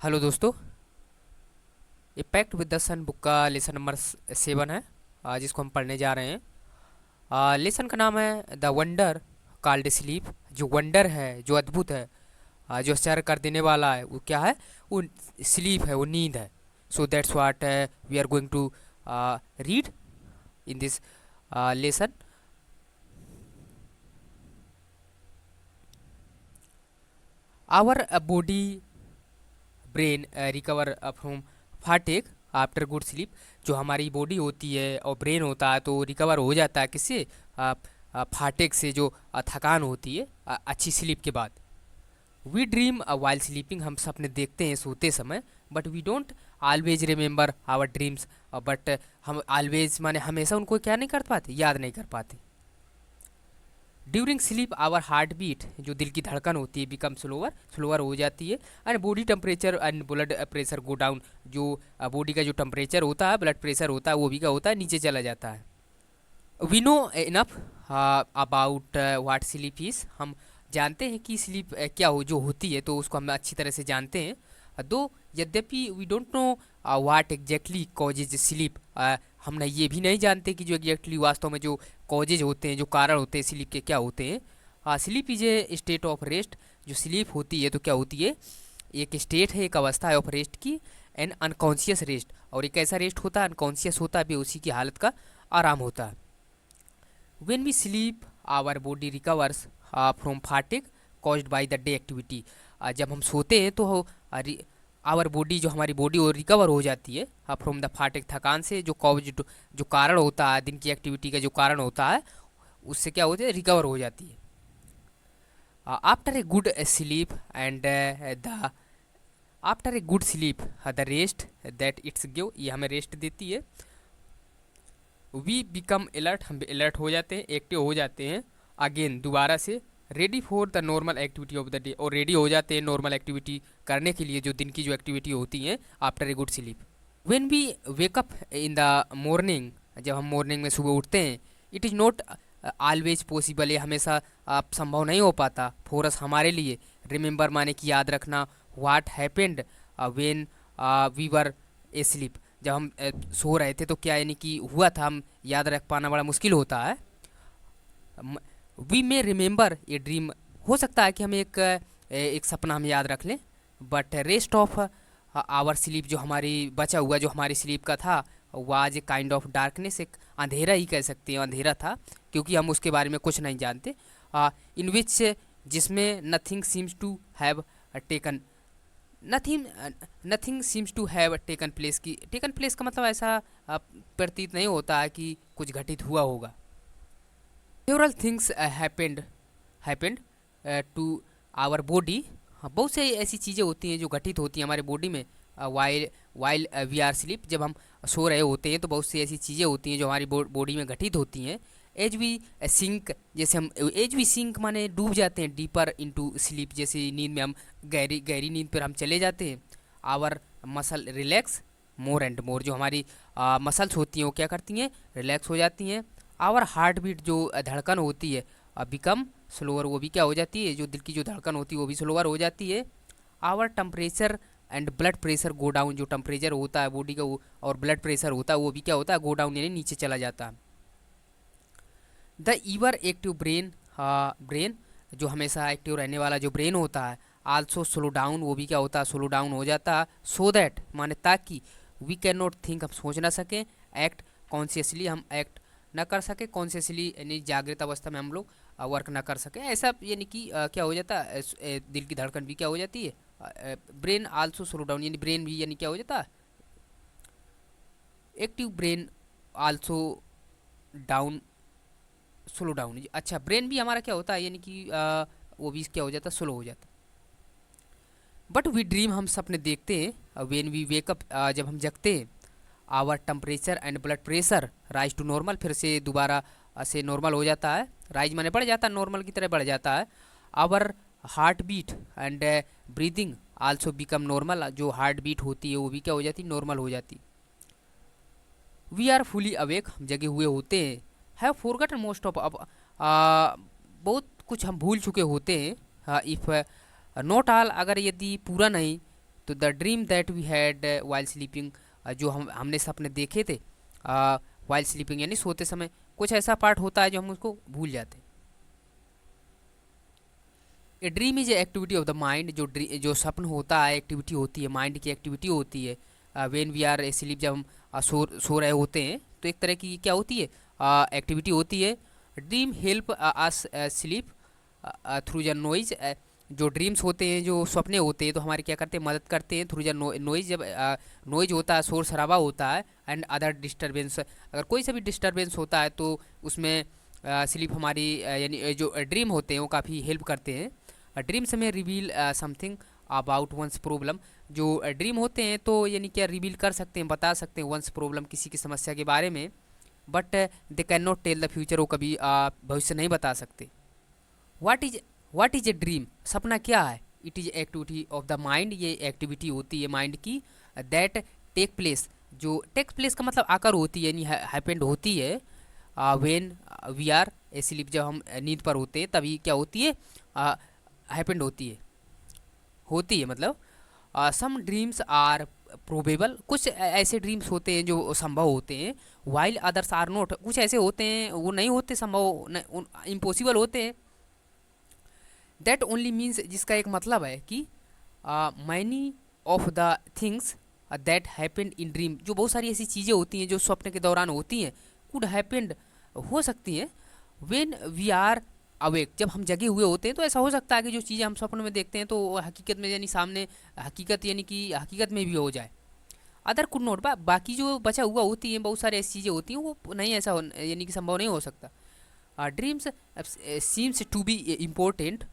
Hello दोस्तों। ये pact with the sun book का लेसन नंबर 7 है, जिसको हम पढ़ने जा रहे हैं। लेसन का नाम है द वंडर कॉल्ड स्लीप। जो वंडर है, जो अद्भुत है, जो आश्चर्य कर देने वाला है, वो क्या है? वो स्लीप है, वो नींद है। So that's what we are going to read in this lesson. Our body brain recover from fatigue after good sleep. जो हमारी बॉडी होती है और ब्रेन होता है तो रिकवर हो जाता है किससे? फाटेक से, जो थकान होती है अच्छी स्लीप के बाद। We dream while sleeping. हम सपने देखते हैं सोते समय। But we don't always remember our dreams. But हम ऑलवेज माने हमेशा उनको क्या नहीं कर पाते, याद नहीं कर पाते। During sleep our heart beat, जो दिल की धड़कन होती है, बिकम स्लोअर, स्लोअर हो जाती है। And body temperature and blood pressure go down. जो बॉडी का जो टेम्परेचर होता है, ब्लड प्रेशर होता है, वो भी क्या होता है, नीचे चला जाता है। We know enough about what sleep is. हम जानते हैं कि स्लीप क्या हो, जो होती है, तो उसको हम अच्छी तरह से जानते हैं। दो यद्यपि we don't know what exactly causes sleep. हम ना ये भी नहीं जानते कि जो एग्जैक्टली वास्तव में जो कॉजेज होते हैं, जो कारण होते हैं स्लीप के, क्या होते हैं। Sleep is a state of rest. जो स्लीप होती है तो क्या होती है? एक स्टेट है, एक अवस्था है ऑफ रेस्ट की। N unconscious rest. और एक ऐसा रेस्ट होता है, अनकॉन्शियस होता है, बेहोशी की हालत का आराम होता है। When we sleep, our body recovers from fatigue caused by the day activity। जब हम सोते हैं तो आवर बॉडी, जो हमारी बॉडी, वो रिकवर हो जाती है फ्रॉम द फाटिक, थकान से। जो कॉज, जो कारण होता है दिन की एक्टिविटी का, जो कारण होता है, उससे क्या होती है, रिकवर हो जाती है। After a good sleep and the after a good sleep the rest that it's give, ये हमें रेस्ट देती है। वी बिकम अलर्ट, हम अलर्ट हो जाते हैं, एक्टिव हो जाते हैं अगेन, दोबारा से। Ready for the normal activity of the day, और रेडी हो जाते हैं नॉर्मल एक्टिविटी करने के लिए, जो दिन की जो एक्टिविटी होती हैं after a good sleep. When we wake up in the morning, जब हम मॉर्निंग में सुबह उठते हैं, it is not always possible, ये हमेशा संभव नहीं हो पाता फॉर अस, हमारे लिए। रिमेंबर माने कि याद रखना, what happened when we were asleep. जब हम सो रहे थे तो क्या, यानी कि हुआ था, हम याद रख पाना बड़ा मुश्किल होता है। We may remember a dream, हो सकता है कि हम एक सपना हम याद रख लें। But rest of our sleep, जो हमारी बचा हुआ जो हमारी स्लीप का था, was a kind of darkness, एक अंधेरा ही कह सकते हैं, अंधेरा था, क्योंकि हम उसके बारे में कुछ नहीं जानते। इन विच, जिसमें nothing seems to have taken, nothing nothing seems to have taken place की, टेकन प्लेस का मतलब ऐसा प्रतीत नहीं होता है कि कुछ घटित हुआ होगा। Several things happened to our body. हाँ, बहुत से ऐसी चीज़ें होती हैं जो घटित होती हैं हमारे बॉडी में while while we are sleep, जब हम सो रहे होते हैं तो बहुत सी ऐसी चीज़ें होती हैं जो हमारी बॉडी में घटित होती हैं। एज वी सिंक, जैसे हम एज वी सिंक माने डूब जाते हैं, डीपर इनटू स्लीप, जैसे नींद में हम गहरी गहरी नींद पर हम चले जाते हैं। Our muscle relax more and more, जो हमारी मसल्स होती हैं वो क्या करती हैं, रिलैक्स हो जाती हैं। आवर हार्ट बीट, जो धड़कन होती है, बिकम स्लोअर, वो भी क्या हो जाती है, जो दिल की जो धड़कन होती है वो भी स्लोअर हो जाती है। Our temperature and blood pressure go down, जो टेम्परेचर होता है बॉडी का वो, और ब्लड प्रेशर होता है, वो भी क्या होता है, गो डाउन, यानी नीचे चला जाता है। द ईवर एक्टिव ब्रेन, ब्रेन जो हमेशा एक्टिव रहने वाला जो ब्रेन होता है, आल्सो स्लो डाउन, वो भी क्या होता है, स्लो डाउन हो जाता है। सो दैट माने ताकि, वी कैन नॉट थिंक, हम सोच ना सकें, एक्ट कॉन्शियसली, हम एक्ट ना कर सके कॉन्शियसली, यानी जागृत अवस्था में हम लोग वर्क ना कर सके, ऐसा यानी कि क्या हो जाता है, दिल की धड़कन भी क्या हो जाती है, ब्रेन आल्सो स्लो डाउन, यानी ब्रेन भी यानी क्या हो जाता है, active brain also down, slow down. अच्छा, ब्रेन भी हमारा क्या होता है, यानी कि वो भी क्या हो जाता है, स्लो हो जाता है। बट वी ड्रीम, हम सपने देखते हैं। वेन वी वेकअप, जब हम जगते हैं, our temperature and blood pressure rise to normal, फिर से दोबारा से नॉर्मल हो जाता है। राइज माने बढ़ जाता है, नॉर्मल की तरह बढ़ जाता है। Our heart beat and breathing also become normal, जो हार्ट बीट होती है वो भी क्या हो जाती है, नॉर्मल हो जाती। वी आर फुली अवेक, हम जगे हुए होते हैं। हैव फॉरगॉटन मोस्ट ऑफ, अब बहुत कुछ हम भूल चुके होते हैं। इफ़ नॉट ऑल, अगर यदि पूरा नहीं तो the dream that we had while sleeping, जो हमने सपने देखे थे वाइल स्लीपिंग यानी सोते समय, कुछ ऐसा पार्ट होता है जो हम उसको भूल जाते हैं। A dream is activity of the mind, जो स्वप्न होता है एक्टिविटी होती है, माइंड की एक्टिविटी होती है। व्हेन वी आर स्लीप, जब हम सो रहे होते हैं तो एक तरह की क्या होती है, एक्टिविटी होती है। Dream help us sleep through the noise, जो ड्रीम्स होते हैं, जो सपने होते हैं, तो हमारे क्या करते हैं, मदद करते हैं थ्रू द नॉइज। जब नॉइज होता है, शोर शराबा होता है, एंड अदर डिस्टर्बेंस, अगर कोई सा भी डिस्टर्बेंस होता है तो उसमें स्लीप हमारी यानी जो ड्रीम होते हैं वो काफ़ी हेल्प करते हैं। Dreams may reveal something about one's problem, जो ड्रीम होते हैं तो यानी क्या रिवील कर सकते हैं, बता सकते हैं वंस प्रॉब्लम, किसी की समस्या के बारे में, but they can not tell the future, वो कभी भविष्य नहीं बता सकते। व्हाट इज ए ड्रीम, सपना क्या है? It is activity of the mind, ये एक्टिविटी होती है माइंड की, दैट टेक प्लेस, जो टेक प्लेस का मतलब आकर होती है यानी हैपेंड होती है व्हेन वी आर स्लीप, जब हम नींद पर होते हैं तभी क्या होती है, हैपेंड होती है मतलब। सम ड्रीम्स आर प्रोबेबल, कुछ ऐसे ड्रीम्स होते हैं जो संभव होते हैं, वाइल अदर्स आर नोट, कुछ ऐसे होते हैं वो नहीं होते, संभव इम्पॉसिबल होते हैं। दैट ओनली मीन्स, जिसका एक मतलब है कि many of the things that happened in dream, जो बहुत सारी ऐसी चीज़ें होती हैं जो स्वप्न के दौरान होती हैं, कुड हैपेंड, हो सकती हैं, व्हेन वी आर अवेक, जब हम जगे हुए होते हैं। तो ऐसा हो सकता है कि जो चीज़ें हम सपने में देखते हैं तो वो हकीकत में यानी सामने हकीकत यानी कि हकीकत में भी हो जाए। अदर कुड नोट, बाकी जो बचा हुआ होती हैं, बहुत सारी ऐसी चीज़ें होती हैं वो नहीं, ऐसा यानी कि संभव नहीं हो सकता। Dreams seems to be important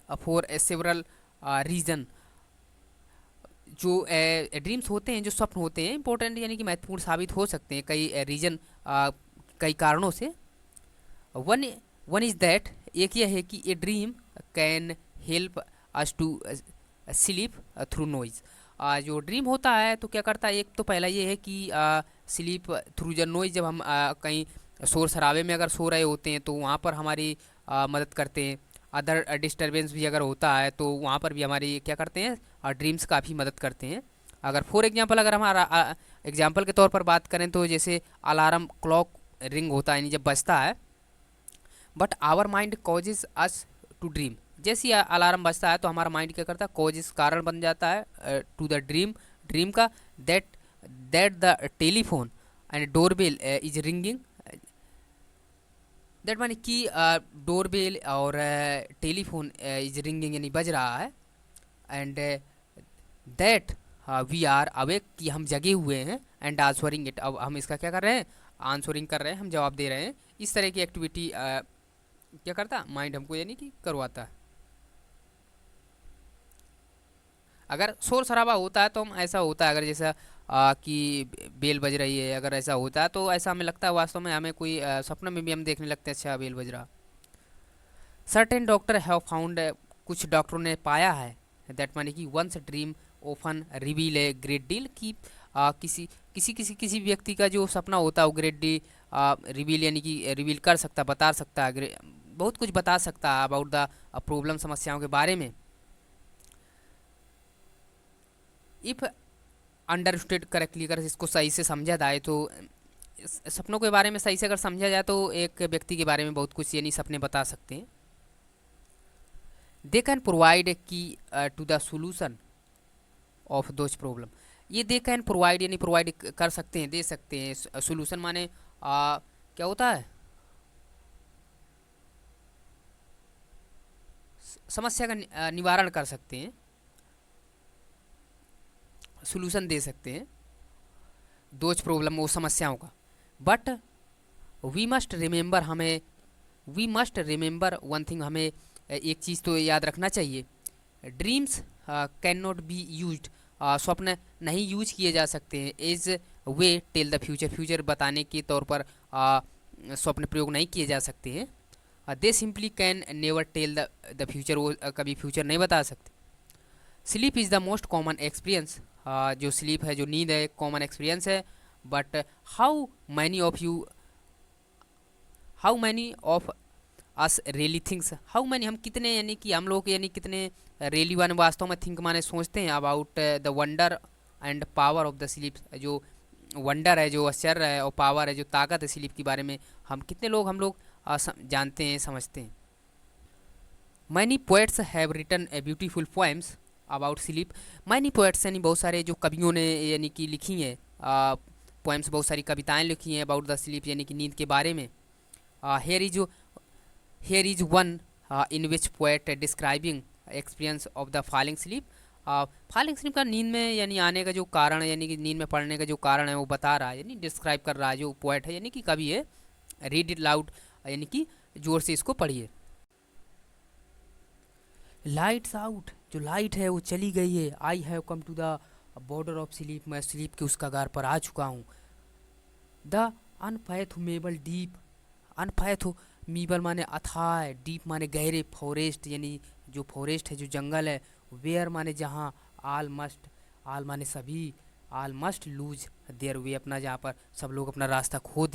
for several reason, जो ड्रीम्स होते हैं, जो स्वप्न होते हैं, इंपॉर्टेंट यानी कि महत्वपूर्ण साबित हो सकते हैं कई रीजन, कई कारणों से। वन वन इज़ दैट, एक यह है कि a dream can help us to sleep through noise, जो ड्रीम होता है तो क्या करता है, एक तो पहला ये है कि स्लीप थ्रू द नॉइज, जब हम कहीं शोर शराबे में अगर सो रहे होते हैं तो वहाँ पर हमारी मदद करते हैं। अदर डिस्टर्बेंस भी अगर होता है तो वहाँ पर भी हमारी क्या करते हैं, ड्रीम्स काफ़ी मदद करते हैं। अगर फॉर एग्जांपल, अगर हमारा एग्जांपल के तौर पर बात करें तो जैसे अलार्म क्लॉक रिंग होता है यानी जब बजता है, but our mind causes us to dream, जैसे ही अलार्म बजता है तो हमारा माइंड क्या करता है, कॉजेज कारण बन जाता है टू द ड्रीम, ड्रीम का, that that the telephone and doorbell is ringing, that मानी कि डोरबेल और टेलीफोन इज रिंगिंग यानी बज रहा है, and that we are awake, कि हम जगे हुए हैं, एंड आंसरिंग इट, अब हम इसका क्या कर रहे हैं, आंसरिंग कर रहे हैं, हम जवाब दे रहे हैं। इस तरह की एक्टिविटी क्या करता माइंड हमको यानी कि करवाता है। अगर शोर शराबा होता है तो हम, ऐसा होता है अगर जैसा कि बेल बज रही है, अगर ऐसा होता है तो ऐसा हमें लगता है वास्तव में, हमें कोई सपने में भी हम देखने लगते हैं अच्छा बेल बज रहा। सर्टेन डॉक्टर हैव फाउंड, कुछ डॉक्टरों ने पाया है, दैट मानी कि one's dream often reveal a great deal, कि किसी व्यक्ति का जो सपना होता है वो ग्रेट डील रिवील यानी कि रिवील कर सकता, बता सकता है, बहुत कुछ बता सकता है अबाउट द प्रॉब्लम, समस्याओं के बारे में। इफ़ अंडरस्टूड करेक्टली, अगर इसको सही से समझा जाए तो, सपनों के बारे में सही से अगर समझा जाए तो एक व्यक्ति के बारे में बहुत कुछ यानी सपने बता सकते हैं। They can provide key to the solution of those problem, ये दे कैन प्रोवाइड यानी प्रोवाइड कर सकते हैं, दे सकते हैं, सोल्यूशन माने क्या होता है, समस्या का निवारण कर सकते हैं, सोल्यूशन दे सकते हैं दोज प्रॉब्लम, वो समस्याओं का। बट वी मस्ट रिमेंबर, हमें we must remember one thing, हमें एक चीज़ तो याद रखना चाहिए, dreams can not be used, स्वप्न नहीं यूज किए जा सकते हैं as way tell the future, future बताने के तौर पर स्वप्न प्रयोग नहीं किए जा सकते हैं। They simply can never tell the future, वो कभी फ्यूचर नहीं बता सकते। Sleep is the most common experience, जो स्लीप है, जो नींद है, कॉमन एक्सपीरियंस है। But how many of us really thinks how many, हम कितने यानी कि हम लोग यानी कितने रियली वन वास्तव में थिंक माने सोचते हैं about the wonder and power of the sleep, जो वंडर है, जो आश्चर्य है, और पावर है, जो ताकत है स्लीप के बारे में हम कितने लोग हम लोग जानते हैं, समझते हैं। Many poets have written a beautiful poems about sleep. Many poets यानी बहुत सारे जो कवियों ने यानी कि लिखी हैं पोएम्स, बहुत सारी कविताएं लिखी हैं अबाउट द स्लीप यानी कि नींद के बारे में। Here is one in which poet describing experience of the falling sleep. Falling sleep का नींद में यानी आने का जो कारण है, यानी कि नींद में पड़ने का जो कारण है वो बता रहा है, यानी डिस्क्राइब कर रहा है जो पोएट है यानी कि कवि है। रीड इट लाउड, यानी कि जोर से इसको पढ़िए। लाइट्स आउट, जो लाइट है वो चली गई है। I have come to the border of sleep, मैं स्लीप के उस कगार पर आ चुका हूँ। द अनफैथोमेबल डीप, अनफैथोमेबल माने अथाह, डीप माने गहरे, फॉरेस्ट यानी जो फॉरेस्ट है, जो जंगल है, वेयर माने जहाँ, आल मस्ट, आल माने सभी, आल मस्ट लूज देयर वे, अपना जहाँ पर सब लोग अपना रास्ता खो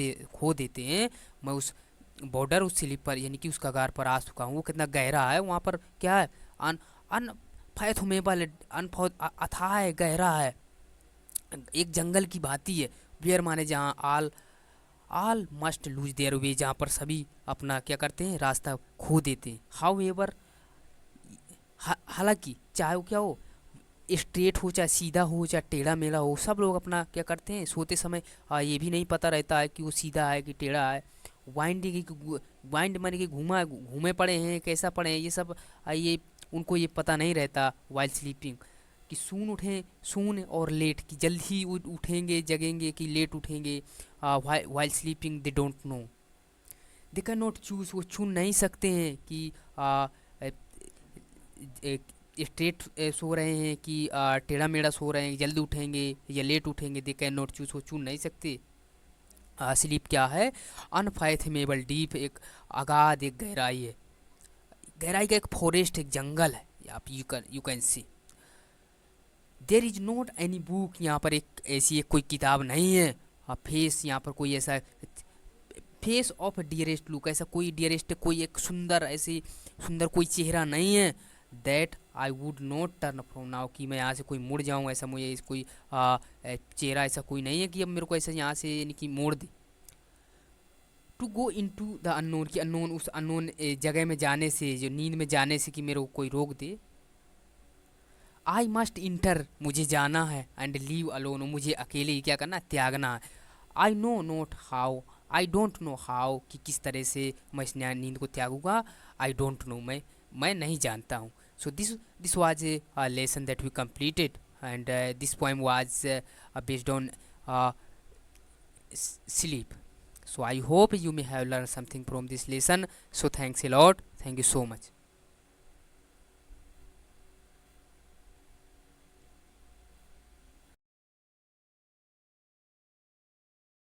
देते हैं, मैं उस बॉर्डर, उस स्लीप पर यानी कि उस कगार पर आ चुका हूँ। वो कितना गहरा है, वहाँ पर क्या है, अन अनफैथोमेबल, अथाह है, गहरा है, एक जंगल की भांति है। वेयर माने जहाँ, आल मस्ट लूज देयर वे, जहाँ पर सभी अपना क्या करते हैं, रास्ता खो देते हैं। हाउ एवर, हालांकि चाहे वो क्या हो, स्ट्रेट हो चाहे सीधा हो चाहे टेढ़ा मेढ़ा हो, सब लोग अपना क्या करते हैं, सोते समय ये भी नहीं पता रहता है कि वो सीधा है कि टेढ़ा है। वाइंड वाइंड माने कि घूमे पड़े हैं, कैसा पड़े हैं, ये सब ये उनको ये पता नहीं रहता वाइल स्लीपिंग, कि सून उठें, सून और लेट, कि जल्दी उठेंगे जगेंगे कि लेट उठेंगे। While sleeping they don't know, they can not choose, वो चुन नहीं सकते हैं कि स्ट्रेट सो रहे हैं कि टेढ़ा मेढ़ा सो रहे हैं, जल्दी उठेंगे या लेट उठेंगे। दे कैन नॉट चूज, वो चुन नहीं सकते। स्लीप क्या है, अनफैथमेबल डीप, एक अगाध, एक गहराई है, गहराई का एक फॉरेस्ट, एक जंगल है। आप you can see there is not any book, यहाँ पर एक ऐसी एक कोई किताब नहीं है। फेस, यहाँ पर कोई ऐसा फेस ऑफ डियरेस्ट लुक, ऐसा कोई डियरेस्ट, कोई एक सुंदर, ऐसी सुंदर कोई चेहरा नहीं है। That I would not turn from now, कि मैं यहाँ से कोई मुड़ जाऊँ, ऐसा मुझे कोई चेहरा ऐसा कोई नहीं है कि अब मेरे को ऐसा यहाँ से यानी कि मोड़ दे। To go into the unknown, कि अननोन, उस अननोन जगह में जाने से, जो नींद में जाने से कि मेरे को कोई रोक दे। आई मस्ट इंटर, मुझे जाना है, एंड लीव अलोन, मुझे अकेले ही क्या करना, त्यागना है। I know note how, I don't know how, कि किस तरह से मैं इस नींद को त्यागूंगा। आई डोंट नो, मैं नहीं जानता हूँ। So this was a lesson that we completed, and this poem was based on sleep. So I hope you may have learned something from this lesson. So thanks a lot. Thank you so much.